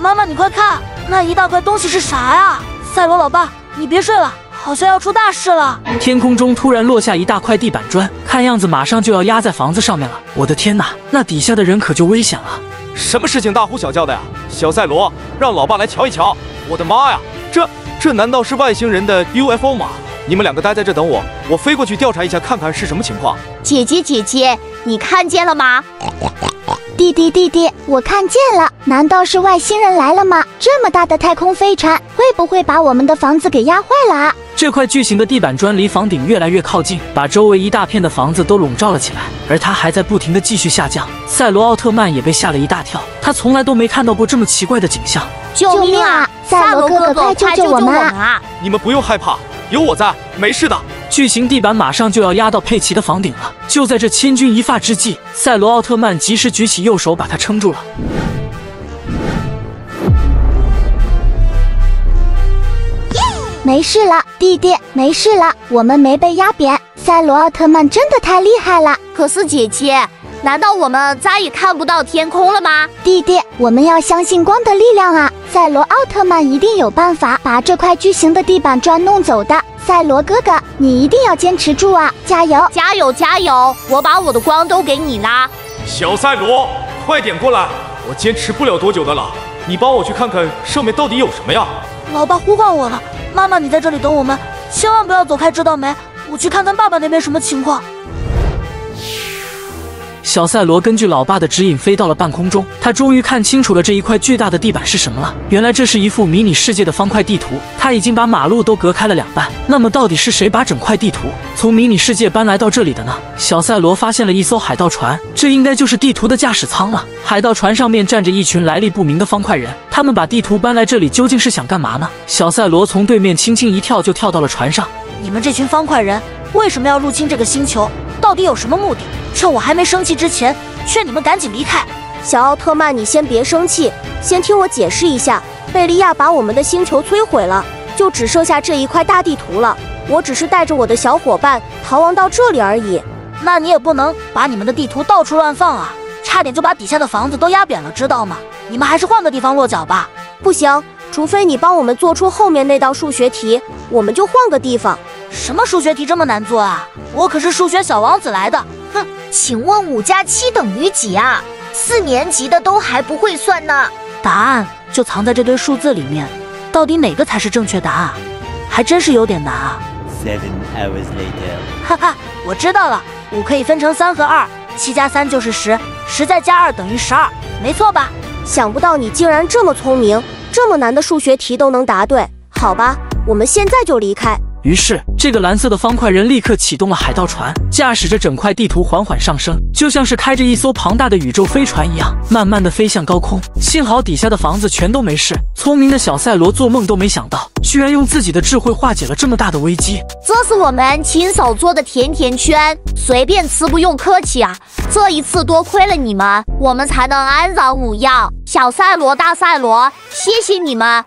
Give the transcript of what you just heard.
妈妈，你快看，那一大块东西是啥呀？赛罗老爸，你别睡了，好像要出大事了。天空中突然落下一大块地板砖，看样子马上就要压在房子上面了。我的天哪，那底下的人可就危险了。什么事情大呼小叫的呀？小赛罗，让老爸来瞧一瞧。我的妈呀，这难道是外星人的 UFO 吗？你们两个待在这等我，我飞过去调查一下，看看是什么情况。姐姐，你看见了吗？弟弟，我看见了，难道是外星人来了吗？这么大的太空飞船，会不会把我们的房子给压坏了啊？这块巨型的地板砖离房顶越来越靠近，把周围一大片的房子都笼罩了起来，而它还在不停地继续下降。赛罗奥特曼也被吓了一大跳，他从来都没看到过这么奇怪的景象。救命啊！赛罗哥哥，快救救我们啊！你们不用害怕，有我在，没事的。巨型地板马上就要压到佩奇的房顶了，就在这千钧一发之际，赛罗奥特曼及时举起右手把他撑住了。没事了，弟弟，没事了，我们没被压扁。赛罗奥特曼真的太厉害了。可是姐姐，难道我们再也看不到天空了吗？弟弟，我们要相信光的力量啊！赛罗奥特曼一定有办法把这块巨型的地板砖弄走的。赛罗哥哥，你一定要坚持住啊！加油！加油！我把我的光都给你啦。小赛罗，快点过来，我坚持不了多久的了。你帮我去看看上面到底有什么呀？老爸呼唤我了，妈妈你在这里等我们，千万不要走开，知道没？我去看看爸爸那边什么情况。小赛罗根据老爸的指引飞到了半空中，他终于看清楚了这一块巨大的地板是什么了。原来这是一幅迷你世界的方块地图，它已经把马路都隔开了两半。那么到底是谁把整块地图从迷你世界搬来到这里的呢？小赛罗发现了一艘海盗船，这应该就是地图的驾驶舱了。海盗船上面站着一群来历不明的方块人，他们把地图搬来这里究竟是想干嘛呢？小赛罗从对面轻轻一跳就跳到了船上。你们这群方块人为什么要入侵这个星球？到底有什么目的？趁我还没生气之前，劝你们赶紧离开。小奥特曼，你先别生气，先听我解释一下。贝利亚把我们的星球摧毁了，就只剩下这一块大地图了。我只是带着我的小伙伴逃亡到这里而已。那你也不能把你们的地图到处乱放啊，差点就把底下的房子都压扁了，知道吗？你们还是换个地方落脚吧。不行，除非你帮我们做出后面那道数学题，我们就换个地方。什么数学题这么难做啊？我可是数学小王子来的。哼，请问5加7等于几啊？4年级的都还不会算呢。答案就藏在这堆数字里面，到底哪个才是正确答案？还真是有点难啊。7 hours later， 哈哈，我知道了，5可以分成3和2，7加3就是10，10再加2等于12，没错吧？想不到你竟然这么聪明，这么难的数学题都能答对。好吧，我们现在就离开。于是，这个蓝色的方块人立刻启动了海盗船，驾驶着整块地图缓缓上升，就像是开着一艘庞大的宇宙飞船一样，慢慢的飞向高空。幸好底下的房子全都没事。聪明的小赛罗做梦都没想到，居然用自己的智慧化解了这么大的危机。这是我们亲手做的甜甜圈，随便吃不用客气啊！这一次多亏了你们，我们才能安然无恙。小赛罗、大赛罗，谢谢你们。